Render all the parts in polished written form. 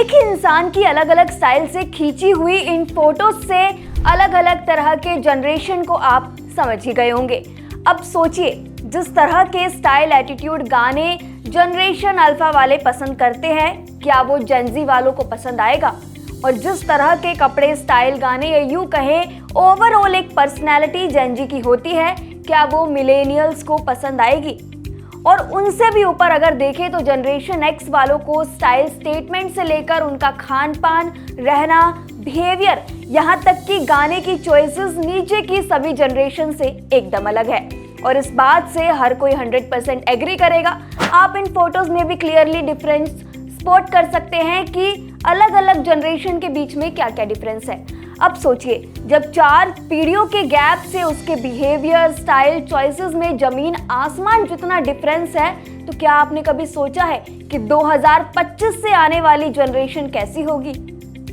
एक ही इंसान की अलग अलग स्टाइल से खींची हुई इन फोटोज से अलग अलग तरह के जनरेशन को आप समझ ही गए होंगे। अब सोचिए, जिस तरह के स्टाइल एटीट्यूड गाने जनरेशन अल्फा वाले पसंद करते हैं, क्या वो जेनजी वालों को पसंद आएगा? और जिस तरह के कपड़े, स्टाइल, गाने या यूं कहें ओवरऑल एक पर्सनैलिटी जेनजी की होती है, क्या वो मिलेनियल्स को पसंद आएगी? और उनसे भी ऊपर अगर देखें तो जनरेशन एक्स वालों को स्टाइल स्टेटमेंट से लेकर उनका खान पान, रहना, बिहेवियर, यहाँ तक कि गाने की चॉइसेस नीचे की सभी जनरेशन से एकदम अलग है। और इस बात से हर कोई 100% एग्री करेगा। आप इन फोटोज में भी क्लियरली डिफरेंस स्पॉट कर सकते हैं कि अलग अलग जनरेशन के बीच में क्या क्या डिफरेंस है। अब सोचिए, जब 4 पीढ़ियों के गैप से उसके बिहेवियर, स्टाइल, चॉइसेस में जमीन आसमान जितना डिफरेंस है, तो क्या आपने कभी सोचा है कि 2025 से आने वाली जनरेशन कैसी होगी?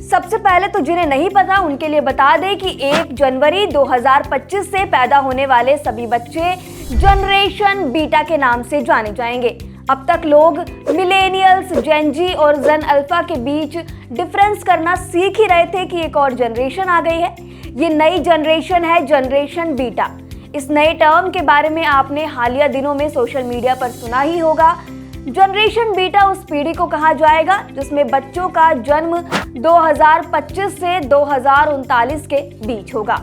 सबसे पहले तो जिन्हें नहीं पता उनके लिए बता दें कि 1 जनवरी 2025 से पैदा होने वाले सभी बच्चे जनरेशन बीटा के नाम से जाने जाएंगे। अब तक लोग मिलेनियल्स, जेनजी और जेन अल्फा के बीच डिफरेंस करना सीख ही रहे थे कि एक और जनरेशन आ गई है। ये नई जनरेशन है, जनरेशन बीटा। इस नए टर्म के बारे में आपने हालिया दिनों में सोशल मीडिया पर सुना ही होगा। जनरेशन बीटा उस पीढ़ी को कहा जाएगा जिसमें बच्चों का जन्म 2025 से 2039 के बीच होगा।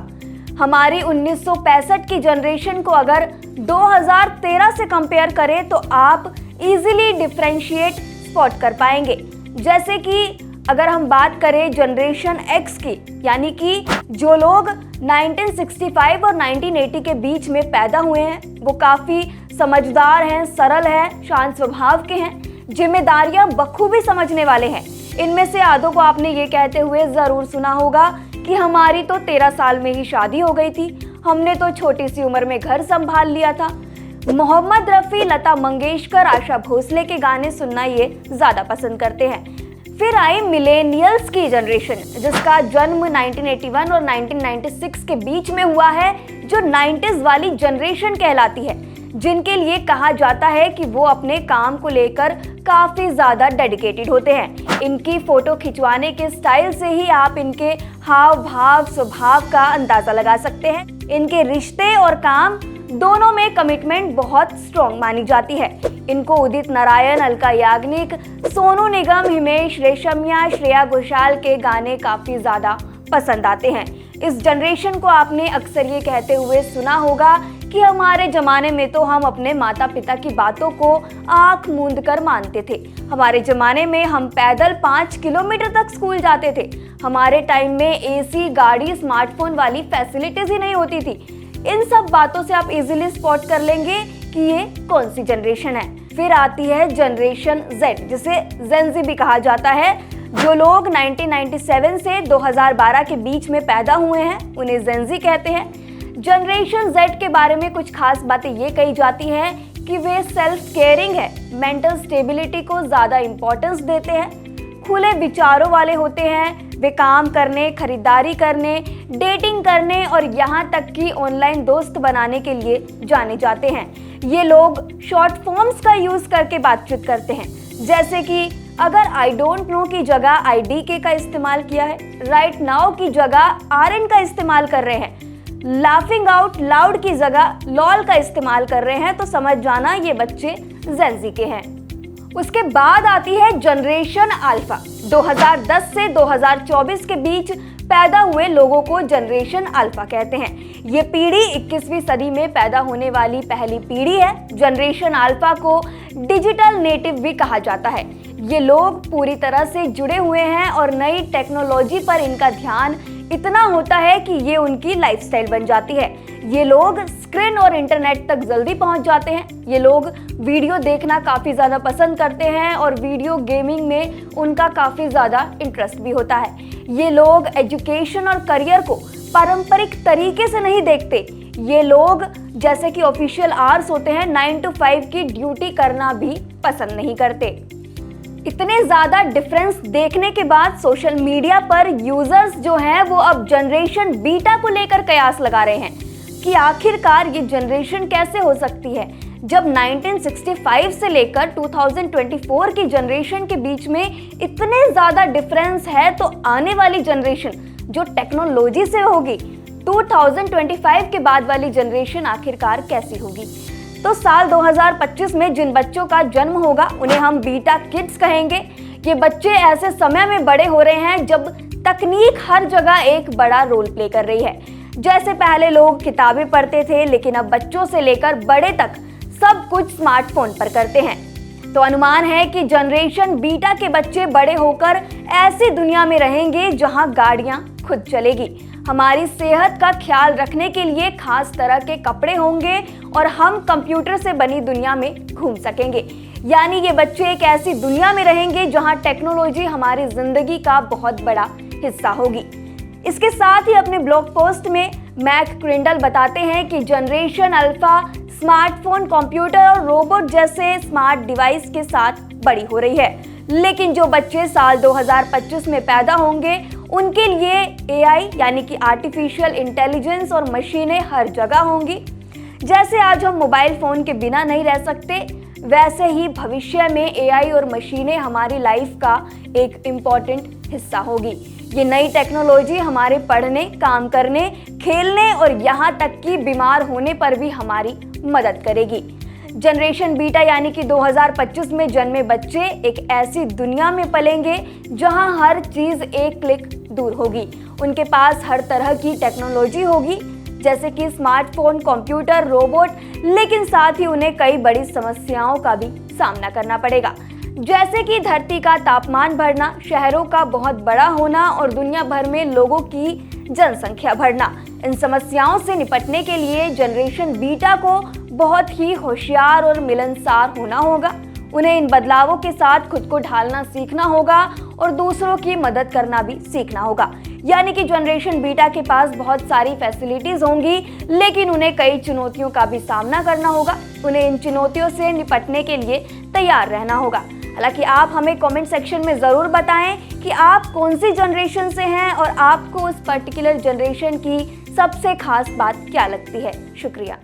हमारी 1965 की जनरेशन को अगर 2013 से कंपेयर करें तो आप इजीली डिफरेंशिएट स्पॉट कर पाएंगे। जैसे कि अगर हम बात करें जनरेशन एक्स की, यानी कि जो लोग 1965 और 1980 के बीच में पैदा हुए हैं, वो काफ़ी समझदार हैं, सरल हैं, शांत स्वभाव के हैं, जिम्मेदारियां बखूबी समझने वाले हैं। इनमें से आधों को आपने ये कहते हुए ज़रूर सुना होगा कि हमारी तो 13 साल में ही शादी हो गई थी, हमने तो छोटी सी उम्र में घर संभाल लिया था। मोहम्मद रफ़ी, लता मंगेशकर, आशा भोसले के गाने सुनना ये ज़्यादा पसंद करते हैं। फिर आई मिलेनियल्स की जनरेशन, जिसका जन्म 1981 और 1996 के बीच में हुआ है, जो 90s वाली जनरेशन कहलाती है, जिनके लिए कहा जाता है कि वो अपने काम को लेकर काफ़ी ज़्यादा डेडिकेटेड होते हैं। इनकी फ़ोटो खिंचवाने के स्टाइल से ही आप इनके हाव भाव, स्वभाव का अंदाज़ा लगा सकते हैं। इनके रिश्ते और काम दोनों में कमिटमेंट बहुत स्ट्रॉन्ग मानी जाती है। इनको उदित नारायण, अलका याग्निक, सोनू निगम, हिमेश रेशमिया, श्रेया घोषाल के गाने काफ़ी ज़्यादा पसंद आते हैं। इस जनरेशन को आपने अक्सर ये कहते हुए सुना होगा कि हमारे ज़माने में तो हम अपने माता पिता की बातों को आंख मूंद कर मानते थे। हमारे ज़माने में हम पैदल 5 किलोमीटर तक स्कूल जाते थे। हमारे टाइम में एसी, गाड़ी, स्मार्टफोन वाली फैसिलिटीज़ ही नहीं होती थी। इन सब बातों से आप इजीली स्पॉट कर लेंगे कि ये कौन सी जनरेशन है। फिर आती है जनरेशन जेड, जिसे जेनजी भी कहा जाता है। जो लोग 1997 से 2012 के बीच में पैदा हुए हैं, उन्हें जेनजी कहते हैं। जनरेशन जेड के बारे में कुछ खास बातें ये कही जाती हैं कि वे सेल्फ केयरिंग है, मेंटल स्टेबिलिटी को ज़्यादा इम्पोर्टेंस देते हैं, खुले विचारों वाले होते हैं। वे काम करने, खरीदारी करने, डेटिंग करने और यहाँ तक कि ऑनलाइन दोस्त बनाने के लिए जाने जाते हैं। ये लोग शॉर्ट फॉर्म्स का यूज़ करके बातचीत करते हैं, जैसे कि अगर आई डोंट नो की जगह IDK का इस्तेमाल किया है, राइट नाउ की जगह RN का इस्तेमाल कर रहे हैं, लाफिंग आउट लाउड की जगह लॉल का इस्तेमाल कर रहे हैं, तो समझ जाना ये बच्चे जेनजी के हैं। उसके बाद आती है जनरेशन अल्फा। 2010 से 2024 के बीच पैदा हुए लोगों को जनरेशन अल्फा कहते हैं। ये पीढ़ी 21वीं सदी में पैदा होने वाली पहली पीढ़ी है। जनरेशन अल्फा को डिजिटल नेटिव भी कहा जाता है। ये लोग पूरी तरह से जुड़े हुए हैं और नई टेक्नोलॉजी पर इनका ध्यान इतना होता है कि ये उनकी लाइफस्टाइल बन जाती है। ये लोग स्क्रीन और इंटरनेट तक जल्दी पहुंच जाते हैं। ये लोग वीडियो देखना काफ़ी ज़्यादा पसंद करते हैं और वीडियो गेमिंग में उनका काफ़ी ज़्यादा इंटरेस्ट भी होता है। ये लोग एजुकेशन और करियर को पारंपरिक तरीके से नहीं देखते। ये लोग, जैसे कि ऑफिशियल आवर्स होते हैं, 9 to 5 की ड्यूटी करना भी पसंद नहीं करते। इतने ज़्यादा डिफरेंस देखने के बाद सोशल मीडिया पर यूजर्स जो हैं वो अब जनरेशन बीटा को लेकर कयास लगा रहे हैं कि आखिरकार ये जनरेशन कैसे हो सकती है। जब 1965 से लेकर 2024 की जनरेशन के बीच में इतने ज़्यादा डिफरेंस है, तो आने वाली जनरेशन जो टेक्नोलॉजी से होगी, 2025 के बाद वाली जनरेशन आखिरकार कैसी होगी। तो साल 2025 में जिन बच्चों का जन्म होगा उन्हें हम बीटा किड्स कहेंगे। ये बच्चे ऐसे समय में बड़े हो रहे हैं जब तकनीक हर जगह एक बड़ा रोल प्ले कर रही है। जैसे पहले लोग किताबें पढ़ते थे, लेकिन अब बच्चों से लेकर बड़े तक सब कुछ स्मार्टफोन पर करते हैं। तो अनुमान है कि जनरेशन बीटा के बच्चे बड़े होकर ऐसी दुनिया में रहेंगे जहां गाड़ियां खुद चलेगी, हमारी सेहत का ख्याल रखने के लिए खास तरह के कपड़े होंगे और हम कंप्यूटर से बनी दुनिया में घूम सकेंगे। यानी ये बच्चे एक ऐसी दुनिया में रहेंगे जहां टेक्नोलॉजी हमारी जिंदगी का बहुत बड़ा हिस्सा होगी। इसके साथ ही अपने ब्लॉग पोस्ट में मैक क्रिंडल बताते हैं कि जनरेशन अल्फा स्मार्टफोन, कंप्यूटर और रोबोट जैसे स्मार्ट डिवाइस के साथ बड़ी हो रही है, लेकिन जो बच्चे साल 2025 में पैदा होंगे उनके लिए एआई यानी कि आर्टिफिशियल इंटेलिजेंस और मशीनें हर जगह होंगी। जैसे आज हम मोबाइल फोन के बिना नहीं रह सकते, वैसे ही भविष्य में एआई और मशीनें हमारी लाइफ का एक इम्पॉर्टेंट हिस्सा होगी। ये नई टेक्नोलॉजी हमारे पढ़ने, काम करने, खेलने और यहाँ तक कि बीमार होने पर भी हमारी मदद करेगी। जनरेशन बीटा यानी कि 2025 में जन्मे बच्चे एक ऐसी दुनिया में पलेंगे जहां हर चीज एक क्लिक दूर होगी। उनके पास हर तरह की टेक्नोलॉजी होगी, जैसे कि स्मार्टफोन, कंप्यूटर, रोबोट, लेकिन साथ ही उन्हें कई बड़ी समस्याओं का भी सामना करना पड़ेगा, जैसे कि धरती का तापमान बढ़ना, शहरों का बहुत बड़ा होना और दुनिया भर में लोगों की जनसंख्या बढ़ना। इन समस्याओं से निपटने के लिए जनरेशन बीटा को बहुत ही होशियार और मिलनसार होना होगा। उन्हें इन बदलावों के साथ खुद को ढालना सीखना होगा और दूसरों की मदद करना भी सीखना होगा। यानी कि जनरेशन बीटा के पास बहुत सारी फैसिलिटीज होंगी, लेकिन उन्हें कई चुनौतियों का भी सामना करना होगा। उन्हें इन चुनौतियों से निपटने के लिए तैयार रहना होगा। हालांकि आप हमें कमेंट सेक्शन में ज़रूर बताएं कि आप कौन सी जनरेशन से हैं और आपको उस पर्टिकुलर जनरेशन की सबसे खास बात क्या लगती है। शुक्रिया।